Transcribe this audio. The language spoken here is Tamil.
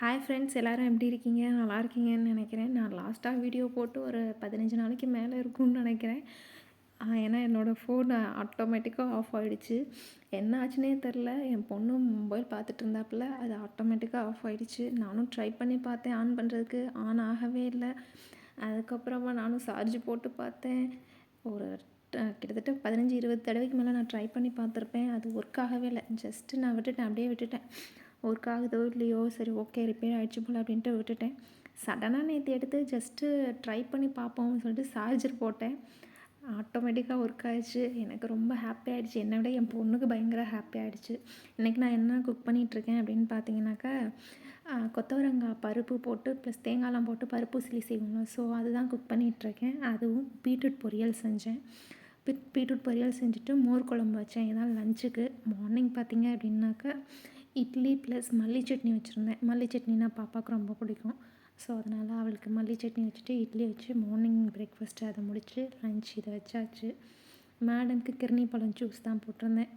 ஹாய் ஃப்ரெண்ட்ஸ், எல்லோரும் எப்படி இருக்கீங்க? நல்லா இருக்கீங்கன்னு நினைக்கிறேன். நான் லாஸ்ட்டாக வீடியோ போட்டு ஒரு 15 நாளைக்கு மேலே இருக்கும்னு நினைக்கிறேன். ஏன்னா என்னோடய ஃபோன் ஆட்டோமேட்டிக்காக ஆஃப் ஆகிடுச்சு. என்ன ஆச்சுன்னே தெரில. என் பொண்ணு மொபைல் பார்த்துட்டு இருந்தாப்புல, அது ஆட்டோமேட்டிக்காக ஆஃப் ஆகிடுச்சு. நானும் ட்ரை பண்ணி பார்த்தேன் ஆன் பண்ணுறதுக்கு, ஆன் ஆகவே இல்லை. அதுக்கப்புறமா நானும் சார்ஜ் போட்டு பார்த்தேன். ஒரு கிட்டத்தட்ட 15-20 தடவைக்கு மேலே நான் ட்ரை பண்ணி பார்த்துருப்பேன். அது ஒர்க் ஆகவே இல்லை. ஜஸ்ட்டு நான் விட்டுட்டேன், அப்படியே விட்டுட்டேன். ஒர்க் ஆகுதோ இல்லையோ, சரி ஓகே ரிப்பேர் ஆகிடுச்சு போல் அப்படின்ட்டு விட்டுட்டேன். சடனாக நேற்று எடுத்து ஜஸ்ட்டு ட்ரை பண்ணி பார்ப்போம்னு சொல்லிட்டு சார்ஜர் போட்டேன். ஆட்டோமேட்டிக்காக ஒர்க் ஆகிடுச்சு. எனக்கு ரொம்ப ஹாப்பி ஆகிடுச்சு. என்னை விட என் பொண்ணுக்கு பயங்கர ஹாப்பி ஆகிடுச்சு. இன்றைக்கி நான் என்ன குக் பண்ணிகிட்ருக்கேன் அப்படின்னு பார்த்தீங்கன்னாக்கா, கொத்தவரங்காய் பருப்பு போட்டு ப்ளஸ் தேங்காய்லாம் போட்டு பருப்பு உசிலி செய்வோங்க. ஸோ அதுதான் குக் பண்ணிகிட்ருக்கேன். அதுவும் பீட்ரூட் பொரியல் செஞ்சேன். பீட்ரூட் பொரியல் செஞ்சுட்டு மோர் குழம்பு வச்சேன். இதான் லஞ்சுக்கு. மார்னிங் பார்த்தீங்க அப்படின்னாக்கா இட்லி ப்ளஸ் மல்லி சட்னி வச்சுருந்தேன். மல்லி சட்னினா பாப்பாவுக்கு ரொம்ப பிடிக்கும். ஸோ அதனால் அவளுக்கு மல்லி சட்னி வச்சுட்டு இட்லி வச்சு மார்னிங் பிரேக்ஃபாஸ்ட்டு அதை முடிச்சுட்டு லஞ்ச் இதை வச்சாச்சு. மேடம்க்கு கிர்னி பழம் ஜூஸ் தான் போட்டிருந்தேன்.